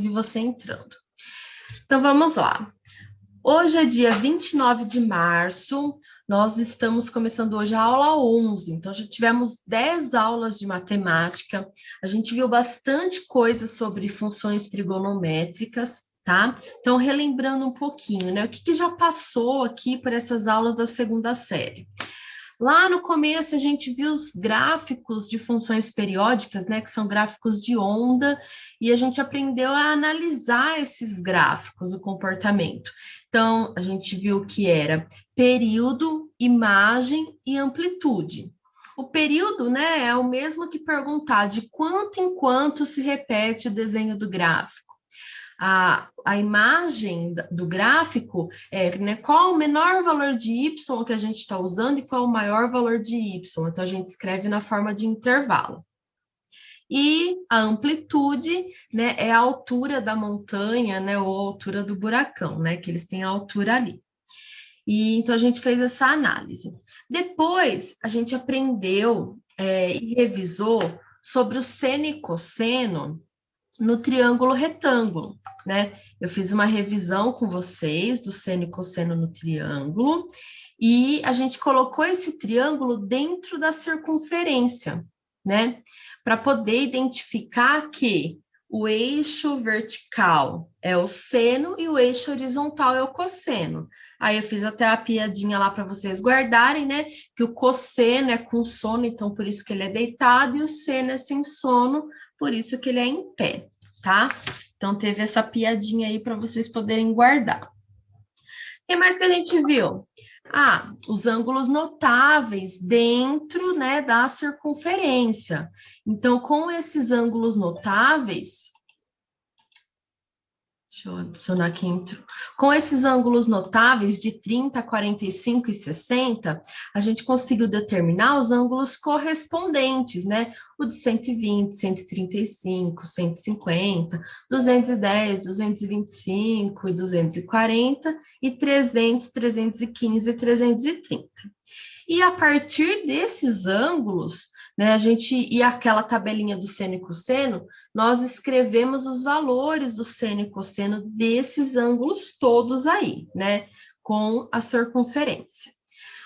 vi você entrando. Então, vamos lá. Hoje é dia 29 de março, nós estamos começando hoje a aula 11, então já tivemos 10 aulas de matemática, a gente viu bastante coisa sobre funções trigonométricas, tá? Então, relembrando um pouquinho, né? O que já passou aqui por essas aulas da segunda série? Lá no começo, a gente viu os gráficos de funções periódicas, né, que são gráficos de onda, e a gente aprendeu a analisar esses gráficos, o comportamento. Então, a gente viu que era período, imagem e amplitude. O período, né, é o mesmo que perguntar de quanto em quanto se repete o desenho do gráfico. A imagem do gráfico é, né, qual o menor valor de y que a gente está usando e qual o maior valor de y. Então, a gente escreve na forma de intervalo. E a amplitude, né, é a altura da montanha, né, ou a altura do buracão, né, que eles têm a altura ali. E então, a gente fez essa análise. Depois, a gente aprendeu e revisou sobre o seno e cosseno no triângulo retângulo, né? Eu fiz uma revisão com vocês do seno e cosseno no triângulo e a gente colocou esse triângulo dentro da circunferência, né? Para poder identificar que o eixo vertical é o seno e o eixo horizontal é o cosseno. Aí eu fiz até a piadinha lá para vocês guardarem, né? Que o cosseno é com sono, então por isso que ele é deitado, e o seno é sem sono, por isso que ele é em pé, tá? Então, teve essa piadinha aí para vocês poderem guardar. O que mais que a gente viu? Os ângulos notáveis dentro, né, da circunferência. Então, com esses ângulos notáveis, deixa eu adicionar aqui intro. Com esses ângulos notáveis de 30, 45 e 60, a gente conseguiu determinar os ângulos correspondentes, né? O de 120, 135, 150, 210, 225 e 240 e 300, 315 e 330. E a partir desses ângulos, né, e aquela tabelinha do seno e cosseno, nós escrevemos os valores do seno e cosseno desses ângulos todos aí, né, com a circunferência.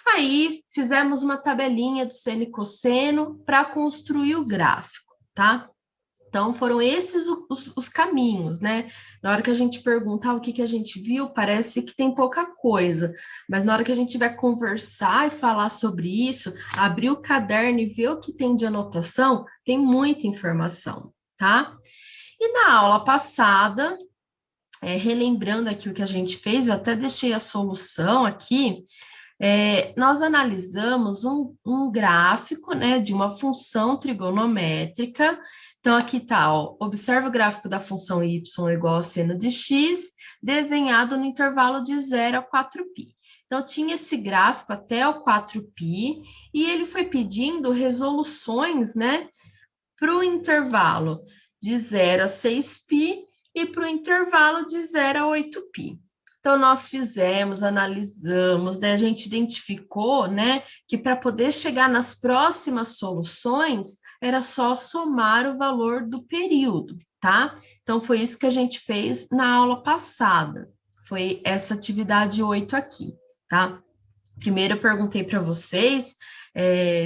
Aí, fizemos uma tabelinha do seno e cosseno para construir o gráfico, tá? Então, foram esses os caminhos, né? Na hora que a gente perguntar o que a gente viu, parece que tem pouca coisa, mas na hora que a gente vai conversar e falar sobre isso, abrir o caderno e ver o que tem de anotação, tem muita informação, tá? E na aula passada, relembrando aqui o que a gente fez, eu até deixei a solução aqui, nós analisamos um gráfico, né, de uma função trigonométrica. Então, aqui está, observa o gráfico da função y igual a seno de x, desenhado no intervalo de 0 a 4π. Então, tinha esse gráfico até o 4π, e ele foi pedindo resoluções, né, para o intervalo de 0 a 6π e para o intervalo de 0 a 8π. Então, nós fizemos, analisamos, né? A gente identificou, né, que para poder chegar nas próximas soluções, era só somar o valor do período, tá? Então, foi isso que a gente fez na aula passada. Foi essa atividade 8 aqui, tá? Primeiro, eu perguntei para vocês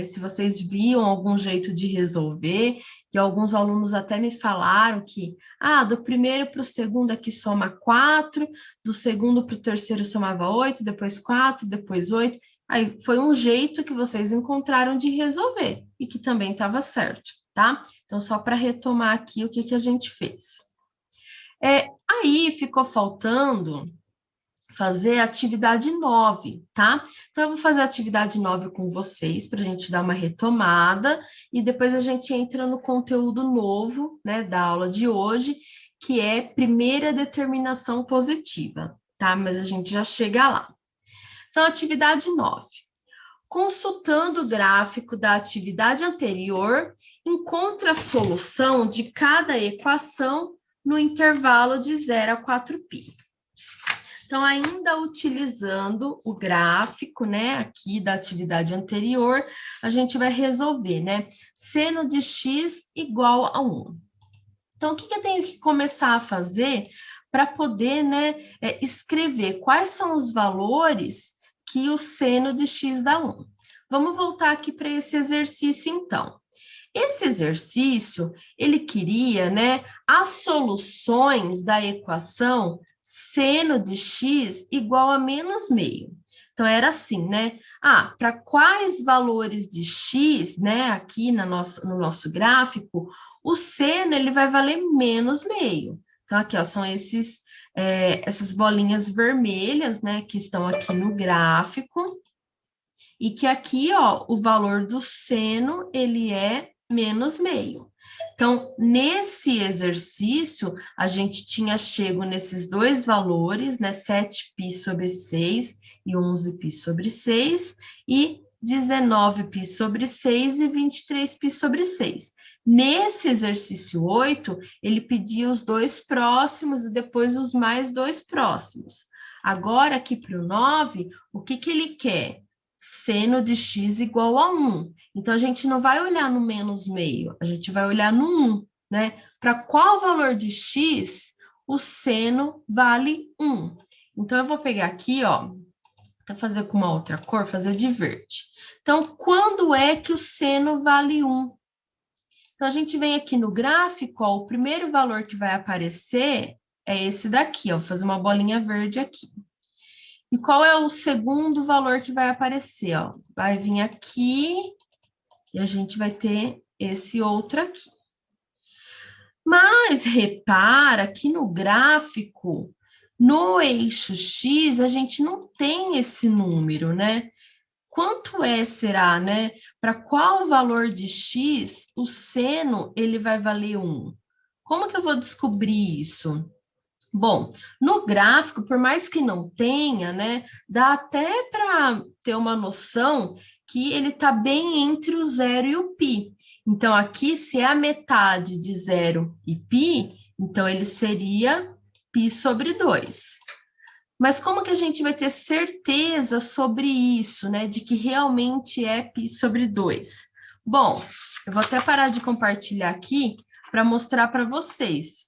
se vocês viam algum jeito de resolver, e alguns alunos até me falaram que, do primeiro para o segundo aqui soma 4, do segundo para o terceiro somava 8, depois 4, depois 8. Aí foi um jeito que vocês encontraram de resolver, e que também estava certo, tá? Então, só para retomar aqui o que a gente fez. Aí ficou faltando fazer a atividade 9, tá? Então, eu vou fazer a atividade 9 com vocês, para a gente dar uma retomada, e depois a gente entra no conteúdo novo, né, da aula de hoje, que é primeira determinação positiva, tá? Mas a gente já chega lá. Então, atividade 9. Consultando o gráfico da atividade anterior, encontre a solução de cada equação no intervalo de 0 a 4π. Então, ainda utilizando o gráfico, né, aqui da atividade anterior, a gente vai resolver, né, seno de x igual a 1. Então, o que eu tenho que começar a fazer para poder, né, escrever quais são os valores que o seno de x dá 1? Vamos voltar aqui para esse exercício, então. Esse exercício, ele queria, né, as soluções da equação seno de x igual a menos meio. Então, era assim, né? Para quais valores de x, né, aqui no nosso gráfico, o seno, ele vai valer menos meio. Então, aqui, ó, são essas bolinhas vermelhas, né, que estão aqui no gráfico, e que aqui, ó, o valor do seno, ele é menos meio. Então, nesse exercício, a gente tinha chego nesses dois valores, né, 7π sobre 6 e 11π sobre 6, e 19π sobre 6 e 23π sobre 6. Nesse exercício 8, ele pedia os dois próximos e depois os mais dois próximos. Agora, aqui para o 9, o que ele quer? Seno de x igual a 1. Então, a gente não vai olhar no menos meio, a gente vai olhar no 1, né? Para qual valor de x o seno vale 1? Então, eu vou pegar aqui, ó, vou fazer com uma outra cor, fazer de verde. Então, quando é que o seno vale 1? Então, a gente vem aqui no gráfico, ó, o primeiro valor que vai aparecer é esse daqui, ó, vou fazer uma bolinha verde aqui. E qual é o segundo valor que vai aparecer? Ó? Vai vir aqui e a gente vai ter esse outro aqui. Mas repara que no gráfico, no eixo X, a gente não tem esse número, né? Quanto será, né? Para qual valor de X o seno ele vai valer 1? Como que eu vou descobrir isso? Bom, no gráfico, por mais que não tenha, né, dá até para ter uma noção que ele está bem entre o zero e o π. Então, aqui, se é a metade de zero e π, então ele seria π sobre 2. Mas como que a gente vai ter certeza sobre isso, né, de que realmente é π sobre 2? Bom, eu vou até parar de compartilhar aqui para mostrar para vocês.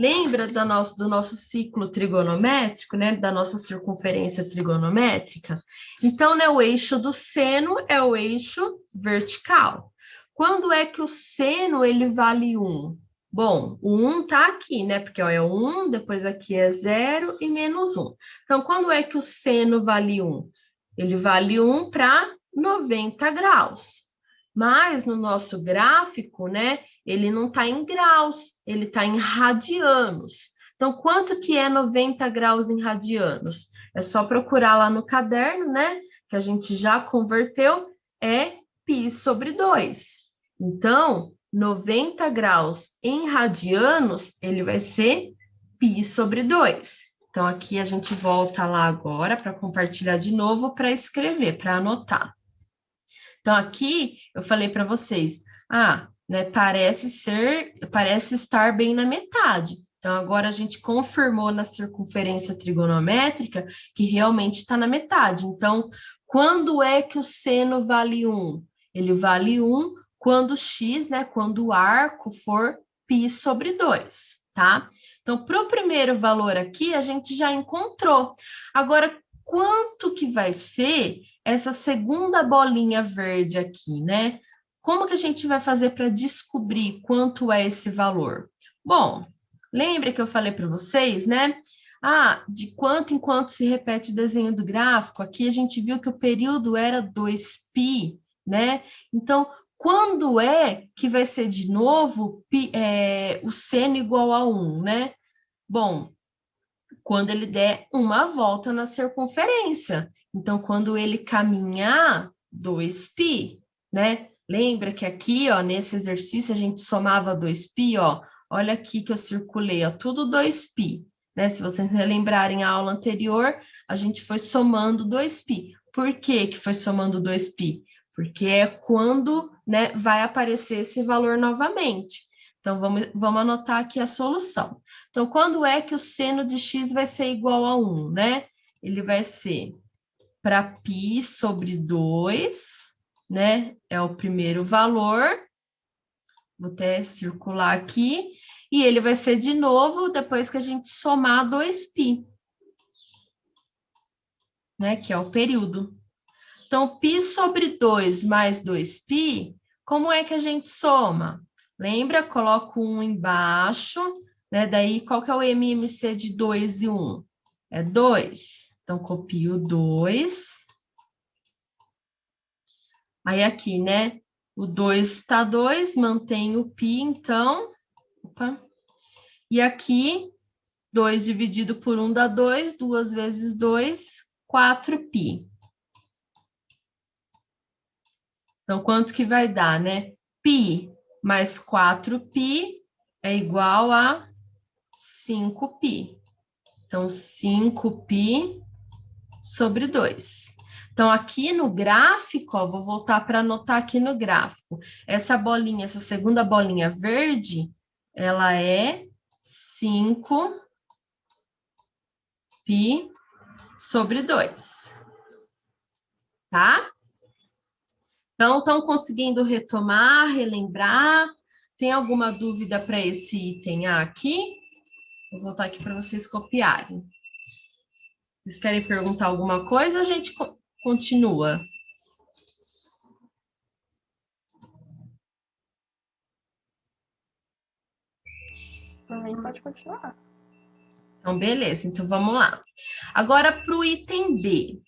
Lembra do nosso ciclo trigonométrico, né? Da nossa circunferência trigonométrica? Então, né, o eixo do seno é o eixo vertical. Quando é que o seno ele vale 1? Bom, o 1 está aqui, né? Porque ó, é 1, depois aqui é 0 e menos 1. Então, quando é que o seno vale 1? Ele vale 1 para 90 graus. Mas no nosso gráfico, né, ele não está em graus, ele está em radianos. Então, quanto que é 90 graus em radianos? É só procurar lá no caderno, né, que a gente já converteu, é π sobre 2. Então, 90 graus em radianos, ele vai ser π sobre 2. Então, aqui a gente volta lá agora para compartilhar de novo, para escrever, para anotar. Então, aqui eu falei para vocês, né, parece estar bem na metade. Então, agora a gente confirmou na circunferência trigonométrica que realmente está na metade. Então, quando é que o seno vale 1? Ele vale 1 quando x, né, quando o arco for π sobre 2, tá? Então, para o primeiro valor aqui, a gente já encontrou. Agora, quanto que vai ser essa segunda bolinha verde aqui, né? Como que a gente vai fazer para descobrir quanto é esse valor? Bom, lembra que eu falei para vocês, né? De quanto em quanto se repete o desenho do gráfico? Aqui a gente viu que o período era 2π, né? Então, quando é que vai ser de novo o seno igual a 1, né? Bom, quando ele der uma volta na circunferência. Então, quando ele caminhar 2π, né? Lembra que aqui, ó, nesse exercício, a gente somava 2π, ó. Olha aqui que eu circulei, ó, tudo 2π, né? Se vocês relembrarem a aula anterior, a gente foi somando 2π. Por que que foi somando 2π? Porque é quando, né, vai aparecer esse valor novamente. Então, vamos anotar aqui a solução. Então, quando é que o seno de x vai ser igual a 1, né? Ele vai ser para π sobre 2, né? É o primeiro valor, Vou até circular aqui. E ele vai ser de novo depois que a gente somar 2π, né? Que é o período. Então, π sobre 2 mais 2π, como é que a gente soma? Lembra? Coloco 1 embaixo, né? Daí, qual que é o MMC de 2 e 1? É 2. Então, copio 2. Aí, aqui, né? O 2 está 2, mantenho o π, então. Opa. E aqui, 2 dividido por 1 dá 2, 2 vezes 2, 4π. Então, quanto que vai dar, né? Π mais 4π é igual a 5π. Então, 5π sobre 2. Então, aqui no gráfico, ó, vou voltar para anotar aqui no gráfico. Essa bolinha, essa segunda bolinha verde, ela é 5π sobre 2. Tá? Então, estão conseguindo retomar, relembrar? Tem alguma dúvida para esse item aqui? Vou voltar aqui para vocês copiarem. Vocês querem perguntar alguma coisa? A gente continua. Também pode continuar. Então, beleza. Então, vamos lá. Agora, para o item B.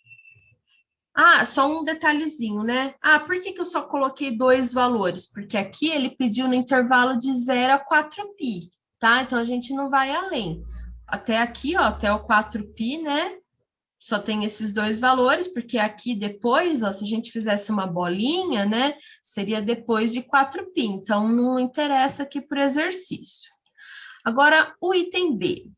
Ah, só um detalhezinho, né? Ah, por que que eu só coloquei 2 valores? Porque aqui ele pediu no intervalo de 0 a 4π, tá? Então, a gente não vai além. Até aqui, ó, até o 4π, né? Só tem esses 2 valores, porque aqui depois, ó, se a gente fizesse uma bolinha, né? Seria depois de 4π. Então, não interessa aqui por exercício. Agora, o item B.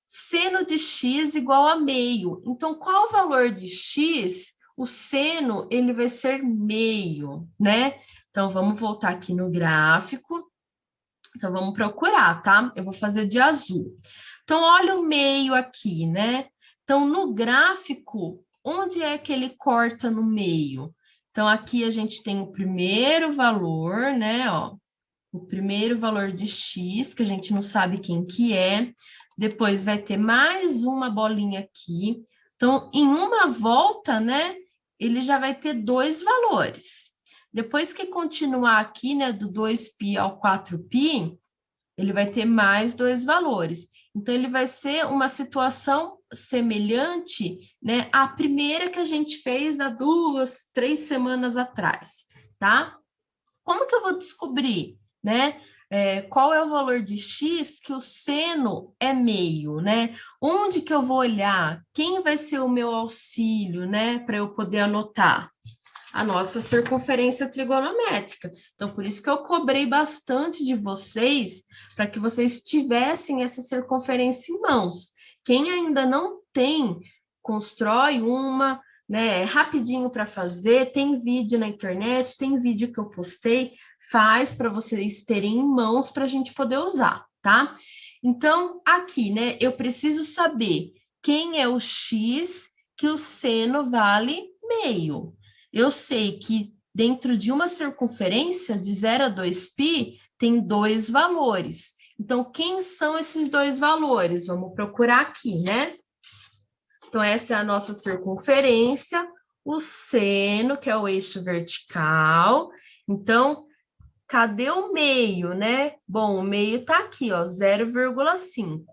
Seno de x igual a meio. Então, qual o valor de x? O seno, ele vai ser meio, né? Então, vamos voltar aqui no gráfico. Então, vamos procurar, tá? Eu vou fazer de azul. Então, olha o meio aqui, né? Então, no gráfico, onde é que ele corta no meio? Então, aqui a gente tem o primeiro valor, né? Ó, o primeiro valor de x, que a gente não sabe quem que é. Depois vai ter mais uma bolinha aqui. Então, em uma volta, né? Ele já vai ter 2 valores. Depois que continuar aqui, né? Do 2π ao 4π, ele vai ter mais 2 valores. Então, ele vai ser uma situação semelhante, né, à primeira que a gente fez há 2, 3 semanas atrás, tá? Como que eu vou descobrir, né? Qual é o valor de x que o seno é meio, né? Onde que eu vou olhar? Quem vai ser o meu auxílio, né, para eu poder anotar? A nossa circunferência trigonométrica. Então, por isso que eu cobrei bastante de vocês, para que vocês tivessem essa circunferência em mãos. Quem ainda não tem, constrói uma, né? É rapidinho para fazer, tem vídeo na internet, tem vídeo que eu postei, faz para vocês terem em mãos para a gente poder usar, tá? Então, aqui, né, eu preciso saber quem é o x que o seno vale meio. Eu sei que dentro de uma circunferência de 0 a 2π tem 2 valores. Então, quem são esses 2 valores? Vamos procurar aqui, né? Então, essa é a nossa circunferência, o seno, que é o eixo vertical. Então, cadê o meio, né? Bom, o meio está aqui, ó, 0,5.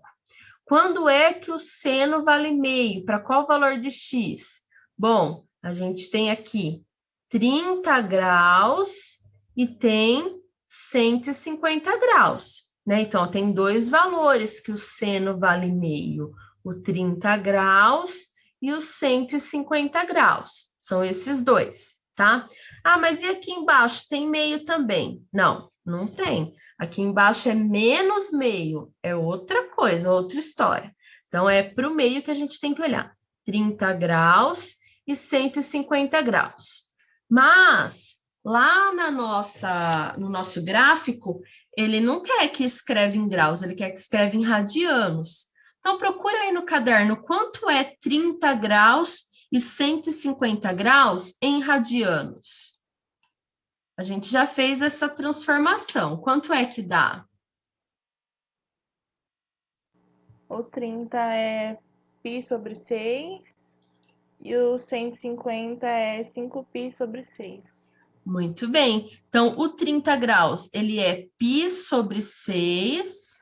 Quando é que o seno vale meio? Para qual valor de x? Bom, a gente tem aqui 30 graus e tem 150 graus, né? Então, tem 2 valores que o seno vale meio, o 30 graus e os 150 graus. São esses dois, tá? Ah, mas e aqui embaixo tem meio também? Não, não tem. Aqui embaixo é menos meio, é outra coisa, outra história. Então, é para o meio que a gente tem que olhar. 30 graus e 150 graus. Mas, lá no nosso gráfico, ele não quer que escreva em graus, ele quer que escreva em radianos. Então, procura aí no caderno quanto é 30 graus e 150 graus em radianos. A gente já fez essa transformação. Quanto é que dá? O 30 é π sobre 6 e o 150 é 5π sobre 6. Muito bem. Então, o 30 graus, ele é π sobre 6.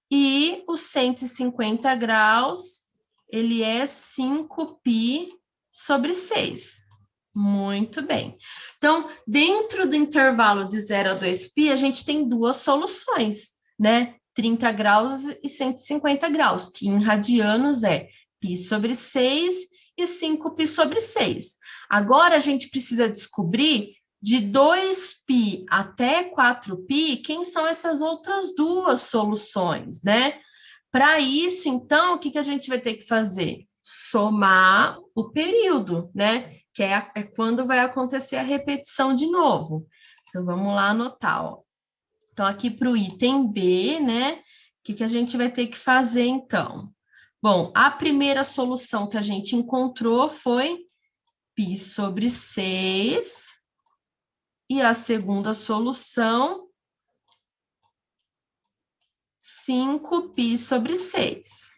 E o 150 graus, ele é 5π sobre 6. Muito bem. Então, dentro do intervalo de 0 a 2π, a gente tem duas soluções, né? 30 graus e 150 graus, que em radianos é π sobre 6 e 5π sobre 6. Agora, a gente precisa descobrir de 2π até 4π, quem são essas outras duas soluções, né? Para isso, então, o que a gente vai ter que fazer? Somar o período, né? Que é quando vai acontecer a repetição de novo. Então, vamos lá anotar, ó. Então, aqui para o item B, né? O que a gente vai ter que fazer, então? Bom, a primeira solução que a gente encontrou foi π sobre 6. E a segunda solução, 5π sobre 6.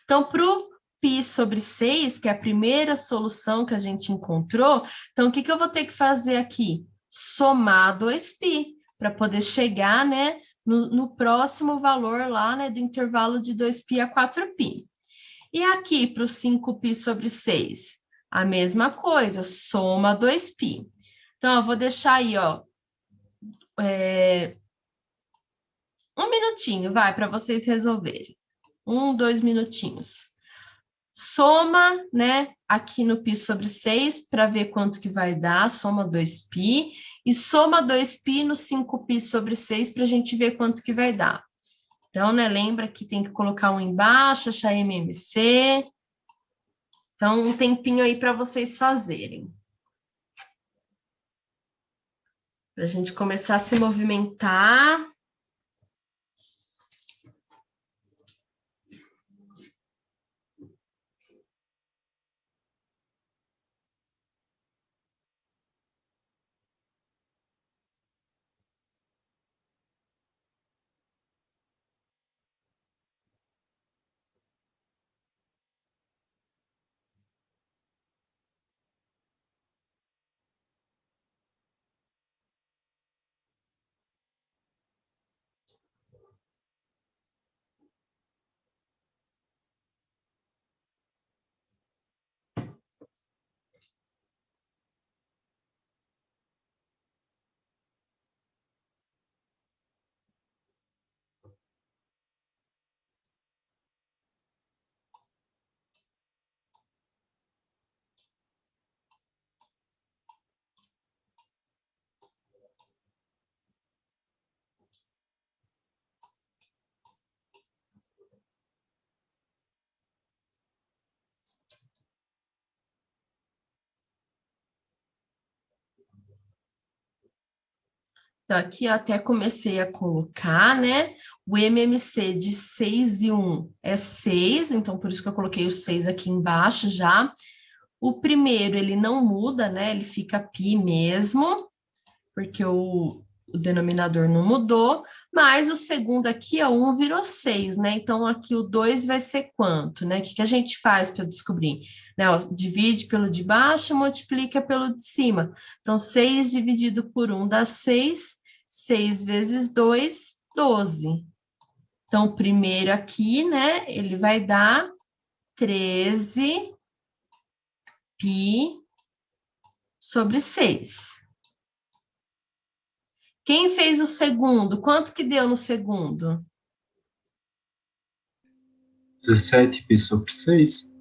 Então, para o π sobre 6, que é a primeira solução que a gente encontrou, então, o que eu vou ter que fazer aqui? Somar 2π, para poder chegar, né, no próximo valor lá, né, do intervalo de 2π a 4π. E aqui, para o 5π sobre 6, a mesma coisa, soma 2π. Então, eu vou deixar aí, ó, um minutinho, vai, para vocês resolverem. 2 minutinhos. Soma, né, aqui no π sobre 6, para ver quanto que vai dar, soma 2π, e soma 2π no 5π sobre 6, para a gente ver quanto que vai dar. Então, né, lembra que tem que colocar um embaixo, achar MMC. Então, um tempinho aí para vocês fazerem. Para a gente começar a se movimentar. Então, aqui eu até comecei a colocar, né? O MMC de 6 e 1 é 6, então por isso que eu coloquei o 6 aqui embaixo já. O primeiro, ele não muda, né? Ele fica π mesmo, porque o denominador não mudou. Mas o segundo aqui, ó, 1 virou 6, né? Então, aqui o 2 vai ser quanto, né? O que a gente faz para descobrir? Né, ó, divide pelo de baixo, multiplica pelo de cima. Então, 6 dividido por 1 dá 6. 6 vezes 2, 12. Então, o primeiro aqui, né? Ele vai dar 13 π sobre 6. Quem fez o segundo? Quanto que deu no segundo? 17π sobre 6.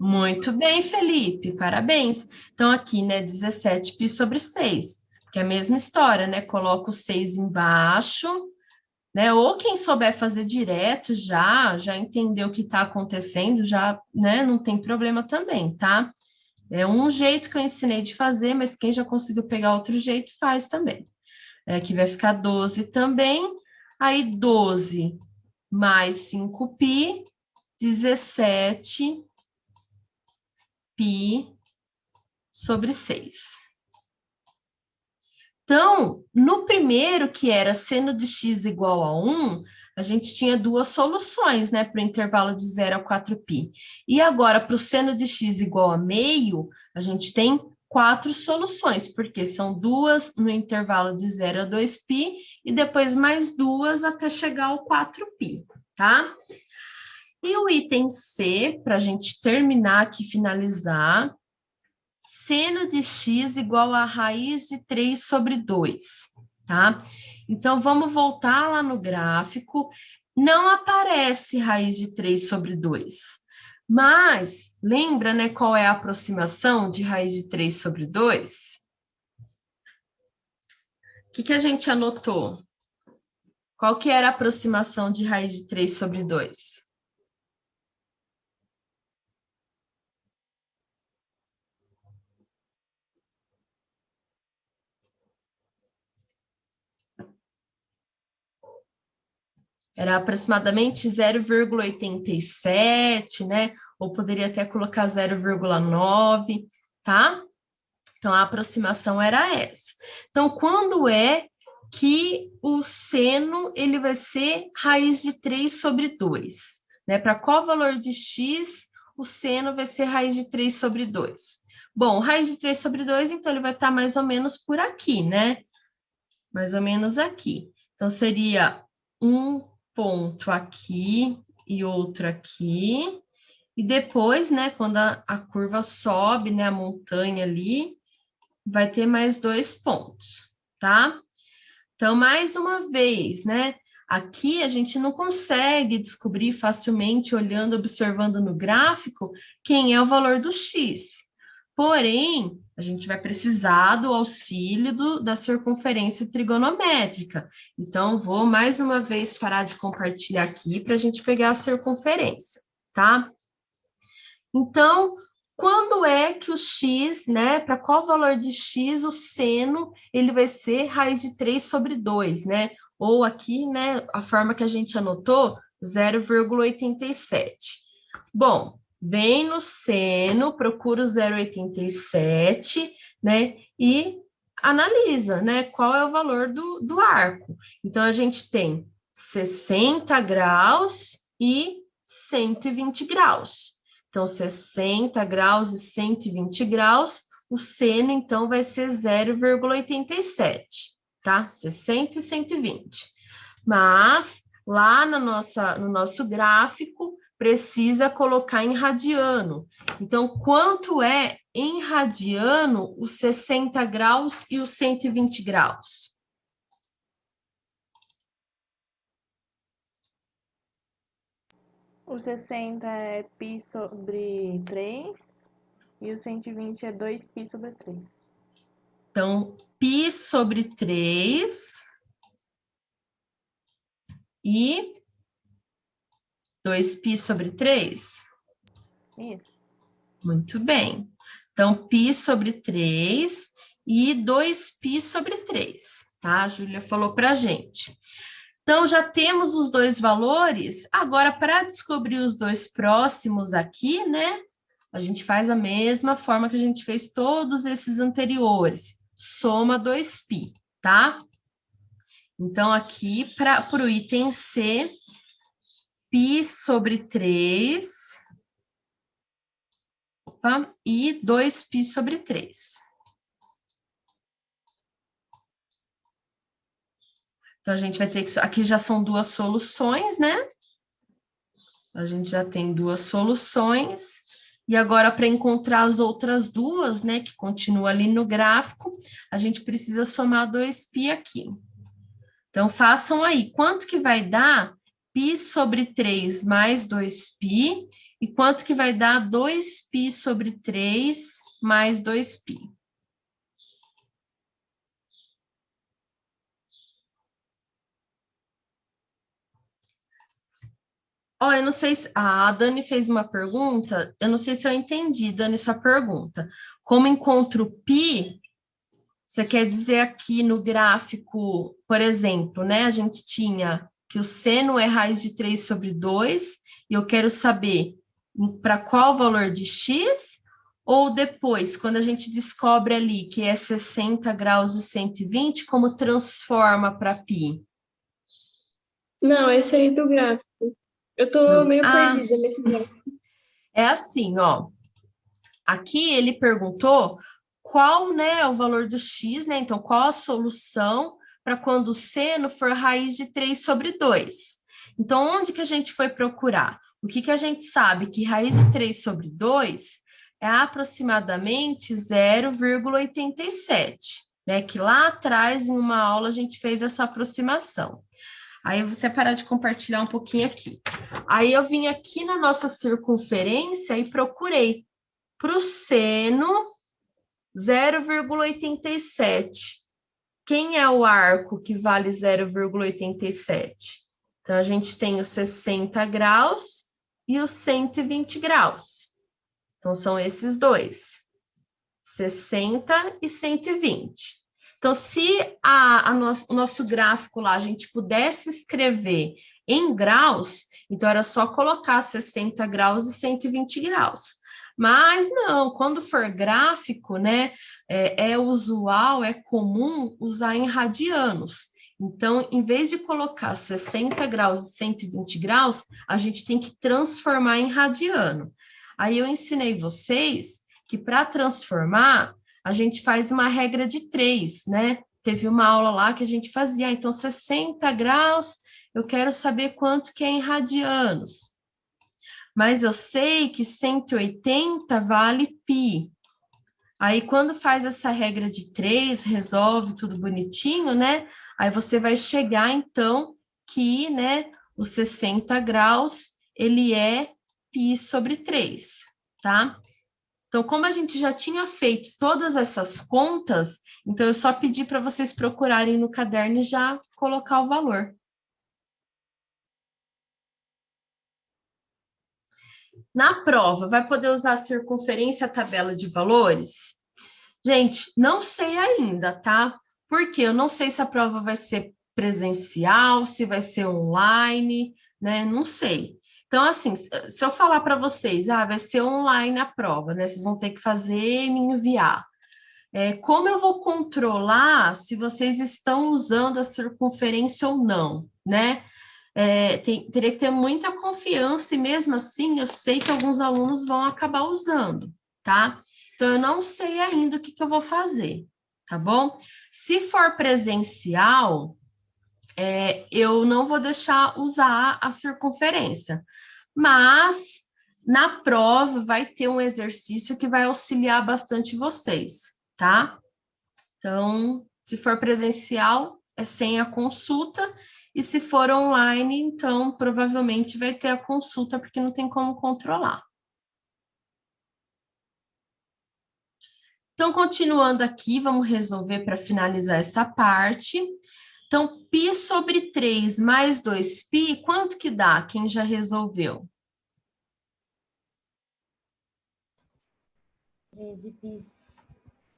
Muito bem, Felipe, parabéns. Então, aqui, né, 17π sobre 6, que é a mesma história, né? Coloca o 6 embaixo, né? Ou quem souber fazer direto já entendeu o que está acontecendo, já, né? Não tem problema também, tá? É um jeito que eu ensinei de fazer, mas quem já conseguiu pegar outro jeito, faz também. Aqui vai ficar 12 também, aí 12 mais 5π, 17 π sobre 6. Então, no primeiro, que era seno de x igual a 1, a gente tinha duas soluções, né, para o intervalo de 0 a 4π. E agora, para o seno de x igual a meio, a gente tem 4 soluções, porque são duas no intervalo de 0 a 2π e depois mais duas até chegar ao 4π, tá? E o item C, para a gente terminar aqui, finalizar, seno de x igual a raiz de 3 sobre 2, tá? Então, vamos voltar lá no gráfico. Não aparece raiz de 3 sobre 2, mas lembra, né, qual é a aproximação de raiz de 3 sobre 2? O que a gente anotou? Qual que era a aproximação de raiz de 3 sobre 2? Era aproximadamente 0,87, né? Ou poderia até colocar 0,9, tá? Então, a aproximação era essa. Então, quando é que o seno ele vai ser raiz de 3 sobre 2? Né? Para qual valor de x o seno vai ser raiz de 3 sobre 2? Bom, raiz de 3 sobre 2, então, ele vai estar mais ou menos por aqui, né? Mais ou menos aqui. Então, seria um ponto aqui e outro aqui. E depois, né, quando a curva sobe, né, a montanha ali, vai ter mais 2 pontos, tá? Então, mais uma vez, né, aqui a gente não consegue descobrir facilmente, olhando, observando no gráfico, quem é o valor do x. Porém, a gente vai precisar do auxílio da circunferência trigonométrica. Então, vou mais uma vez parar de compartilhar aqui para a gente pegar a circunferência, tá? Então, quando é que o x, né, para qual valor de x o seno ele vai ser raiz de 3 sobre 2, né? Ou aqui, né, a forma que a gente anotou, 0,87. Bom, vem no seno, procura o 0,87, né, e analisa, né, qual é o valor do arco. Então, a gente tem 60 graus e 120 graus. Então, 60 graus e 120 graus, o seno, então, vai ser 0,87, tá? 60 e 120. Mas, lá no nosso gráfico, precisa colocar em radiano. Então, quanto é em radiano os 60 graus e os 120 graus? O 60 é π sobre 3 e o 120 é 2π sobre 3. Então, π sobre 3 e 2π sobre 3? Isso. Muito bem. Então, π sobre 3 e 2π sobre 3, tá? A Júlia falou para a gente. Então, já temos os dois valores. Agora, para descobrir os dois próximos aqui, né? A gente faz a mesma forma que a gente fez todos esses anteriores. Soma 2π, tá? Então, aqui, para o item C, π sobre 3... e 2π sobre 3. Então, a gente vai ter que... Aqui já são duas soluções, né? A gente já tem duas soluções. E agora, para encontrar as outras duas, né, que continua ali no gráfico, a gente precisa somar 2π aqui. Então, façam aí. Quanto que vai dar π sobre 3 mais 2π? E quanto que vai dar 2π sobre 3 mais 2π? Ó, eu não sei se... a Dani fez uma pergunta, eu não sei se eu entendi, Dani, sua pergunta. Como encontro π, você quer dizer aqui no gráfico, por exemplo, né? A gente tinha que o seno é raiz de 3 sobre 2, e eu quero saber para qual valor de x, Ou depois, quando a gente descobre ali que é 60 graus e 120, como transforma para π? Não, esse aí do gráfico. Eu tô meio perdida nesse gráfico. É assim, ó. Aqui ele perguntou qual, né, é o valor do x, né? Então, qual a solução para quando o seno for raiz de 3 sobre 2? Então, onde que a gente foi procurar? O que a gente sabe? Que raiz de 3 sobre 2 é aproximadamente 0,87, né? Que lá atrás, em uma aula, a gente fez essa aproximação. Aí eu vou até parar de compartilhar um pouquinho aqui. Aí eu vim aqui na nossa circunferência e procurei para o seno 0,87. Quem é o arco que vale 0,87? Então, a gente tem os 60 graus e os 120 graus. Então, são esses dois, 60 e 120. Então, se o nosso gráfico lá, a gente pudesse escrever em graus, então era só colocar 60 graus e 120 graus. Mas não, quando for gráfico, né, é usual, é comum usar em radianos. Então, em vez de colocar 60 graus e 120 graus, a gente tem que transformar em radiano. Aí eu ensinei vocês que para transformar, a gente faz uma regra de 3, né? Teve uma aula lá que a gente fazia, então 60 graus, eu quero saber quanto que é em radianos. Mas eu sei que 180 vale π. Aí, quando faz essa regra de 3, resolve tudo bonitinho, né? Aí você vai chegar, então, que, né, os 60 graus, ele é π sobre 3, tá? Então, como a gente já tinha feito todas essas contas, então eu só pedi para vocês procurarem no caderno e já colocar o valor. Na prova, vai poder usar a circunferência, a tabela de valores? Gente, não sei ainda, tá? Porque eu não sei se a prova vai ser presencial, se vai ser online, né? Não sei. Então, assim, se eu falar para vocês, vai ser online a prova, né? Vocês vão ter que fazer e me enviar. Como eu vou controlar se vocês estão usando a circunferência ou não, né? Teria que ter muita confiança e mesmo assim eu sei que alguns alunos vão acabar usando, tá? Então, eu não sei ainda o que eu vou fazer, tá bom? Se for presencial, eu não vou deixar usar a circunferência, mas na prova vai ter um exercício que vai auxiliar bastante vocês, tá? Então, se for presencial, é sem a consulta, e se for online, então provavelmente vai ter a consulta, porque não tem como controlar. Então, continuando aqui, vamos resolver para finalizar essa parte. Então, π sobre 3 mais 2π, quanto que dá? Quem já resolveu? 13π,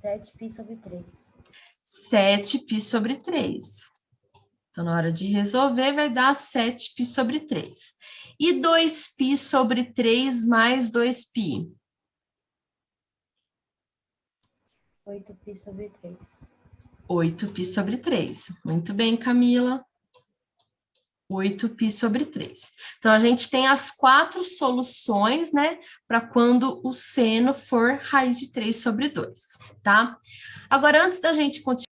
7π sobre 3. 7π sobre 3. Então, na hora de resolver, vai dar 7π sobre 3. E 2π sobre 3 mais 2π? 8π sobre 3. 8π sobre 3. Muito bem, Camila. 8π sobre 3. Então, a gente tem as 4 soluções, né, para quando o seno for raiz de 3 sobre 2, tá? Agora, antes da gente continuar,